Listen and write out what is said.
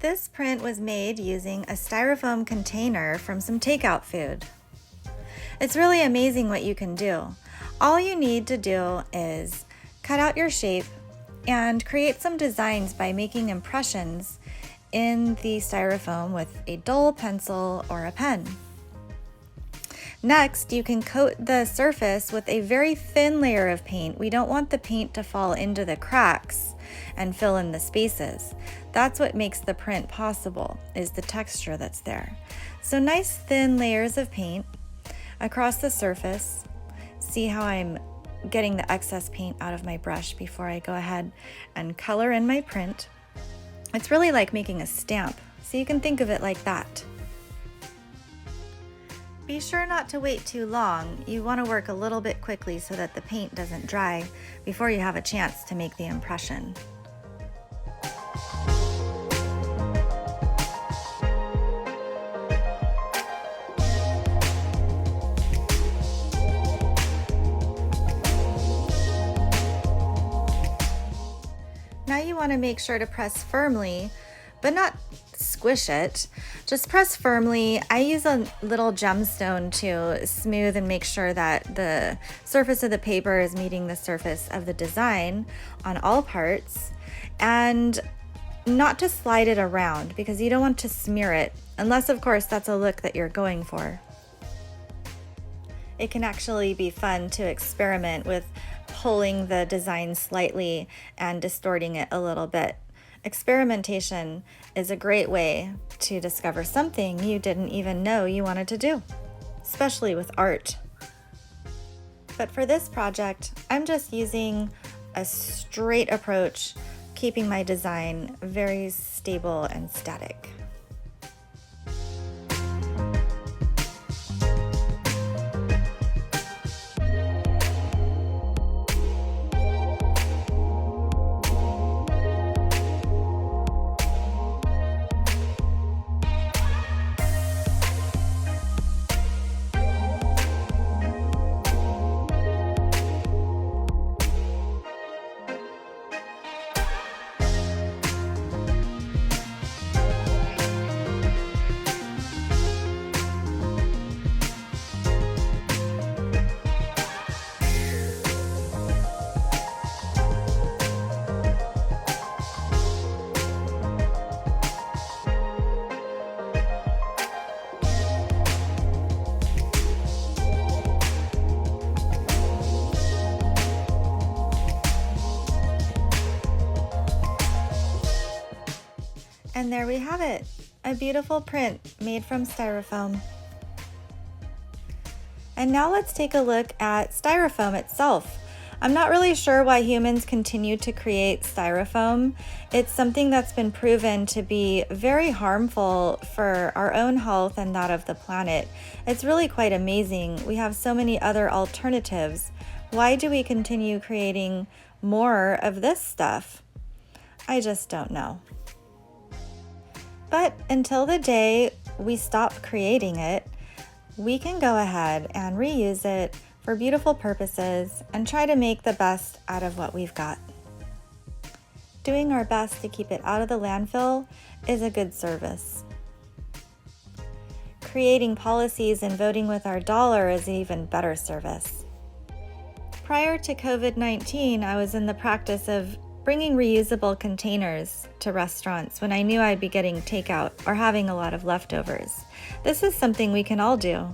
This print was made using a styrofoam container from some takeout food. It's really amazing what you can do. All you need to do is cut out your shape and create some designs by making impressions in the styrofoam with a dull pencil or a pen. Next, you can coat the surface with a very thin layer of paint. We don't want the paint to fall into the cracks and fill in the spaces. That's what makes the print possible, is the texture that's there. So nice thin layers of paint across the surface. See how I'm getting the excess paint out of my brush before I go ahead and color in my print. It's really like making a stamp, so you can think of it like that. Be sure not to wait too long. You want to work a little bit quickly so that the paint doesn't dry before you have a chance to make the impression. Now you want to make sure to press firmly, but not squish it. Just press firmly. I use a little gemstone to smooth and make sure that the surface of the paper is meeting the surface of the design on all parts, and not to slide it around because you don't want to smear it, unless of course that's a look that you're going for. It can actually be fun to experiment with pulling the design slightly and distorting it a little bit. Experimentation is a great way to discover something you didn't even know you wanted to do, especially with art. But for this project, I'm just using a straight approach, keeping my design very stable and static. And there we have it, a beautiful print made from styrofoam. And now let's take a look at styrofoam itself. I'm not really sure why humans continue to create styrofoam. It's something that's been proven to be very harmful for our own health and that of the planet. It's really quite amazing. We have so many other alternatives. Why do we continue creating more of this stuff? I just don't know. But until the day we stop creating it, we can go ahead and reuse it for beautiful purposes and try to make the best out of what we've got. Doing our best to keep it out of the landfill is a good service. Creating policies and voting with our dollar is an even better service. Prior to COVID-19, I was in the practice of bringing reusable containers to restaurants when I knew I'd be getting takeout or having a lot of leftovers. This is something we can all do.